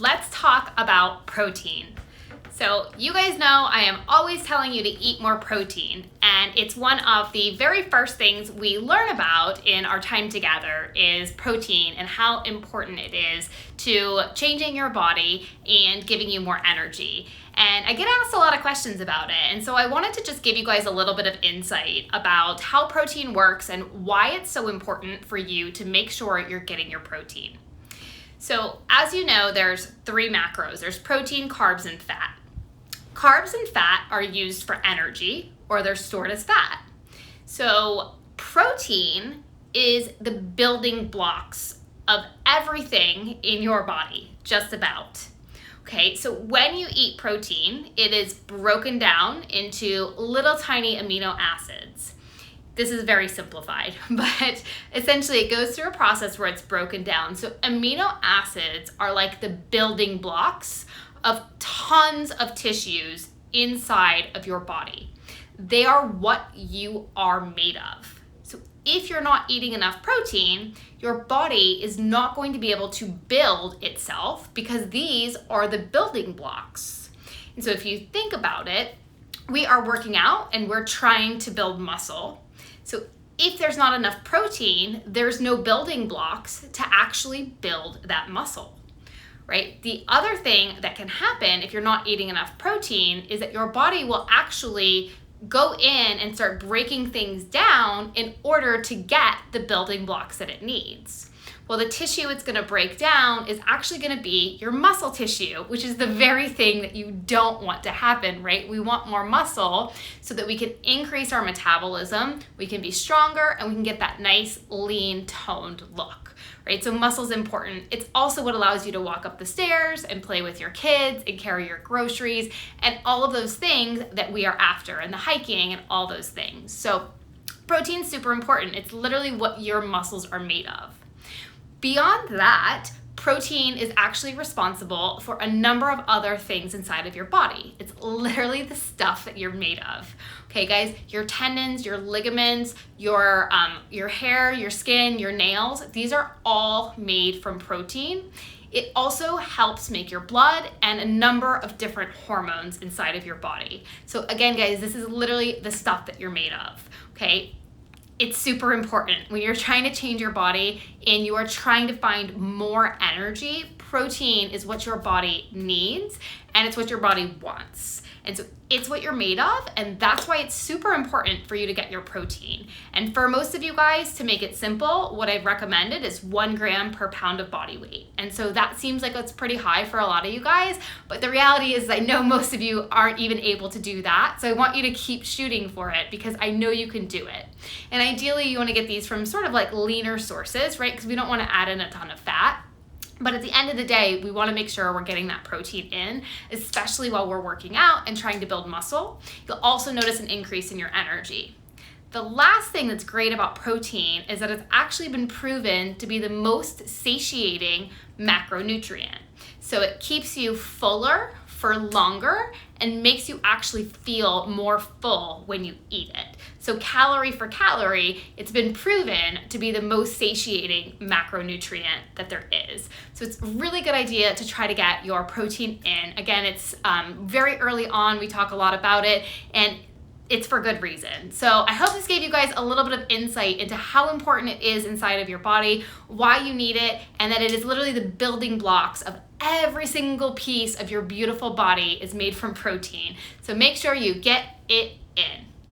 let's talk about protein. So you guys know I am always telling you to eat more protein, and it's one of the very first things we learn about in our time together is protein and how important it is to changing your body and giving you more energy. And I get asked a lot of questions about it, and so I wanted to just give you guys a little bit of insight about how protein works and why it's so important for you to make sure you're getting your protein. So as you know, there's three macros. There's protein, carbs, and fat. Carbs and fat are used for energy, or they're stored as fat. So protein is the building blocks of everything in your body, just about. Okay, so when you eat protein, it is broken down into little tiny amino acids. This is very simplified, but essentially it goes through a process where it's broken down. So amino acids are like the building blocks of tons of tissues inside of your body. They are what you are made of. So if you're not eating enough protein, your body is not going to be able to build itself because these are the building blocks. And so if you think about it, we are working out and we're trying to build muscle. So if there's not enough protein, there's no building blocks to actually build that muscle. Right? The other thing that can happen if you're not eating enough protein is that your body will actually go in and start breaking things down in order to get the building blocks that it needs. Well, the tissue it's going to break down is actually going to be your muscle tissue, which is the very thing that you don't want to happen, right? We want more muscle so that we can increase our metabolism, we can be stronger, and we can get that nice, lean, toned look, right? So muscle's important. It's also what allows you to walk up the stairs and play with your kids and carry your groceries and all of those things that we are after, and the hiking and all those things. So protein's super important. It's literally what your muscles are made of. Beyond that, protein is actually responsible for a number of other things inside of your body. It's literally the stuff that you're made of. Okay, guys, your tendons, your ligaments, your hair, your skin, your nails, these are all made from protein. It also helps make your blood and a number of different hormones inside of your body. So again, guys, this is literally the stuff that you're made of, okay? It's super important when you're trying to change your body and you are trying to find more energy. Protein is what your body needs and it's what your body wants. And so it's what you're made of, and that's why it's super important for you to get your protein. And for most of you guys, to make it simple, what I've recommended is 1 gram per pound of body weight. And so that seems like it's pretty high for a lot of you guys, but the reality is I know most of you aren't even able to do that. So I want you to keep shooting for it because I know you can do it. And ideally you want to get these from sort of like leaner sources, right? Because we don't want to add in a ton of fat. But at the end of the day, we want to make sure we're getting that protein in, especially while we're working out and trying to build muscle. You'll also notice an increase in your energy. The last thing that's great about protein is that it's actually been proven to be the most satiating macronutrient. So it keeps you fuller for longer and makes you actually feel more full when you eat it. So calorie for calorie, it's been proven to be the most satiating macronutrient that there is. So it's a really good idea to try to get your protein in. Again, it's very early on, we talk a lot about it, and it's for good reason. So I hope this gave you guys a little bit of insight into how important it is inside of your body, why you need it, and that it is literally the building blocks of every single piece of your beautiful body is made from protein. So make sure you get it in.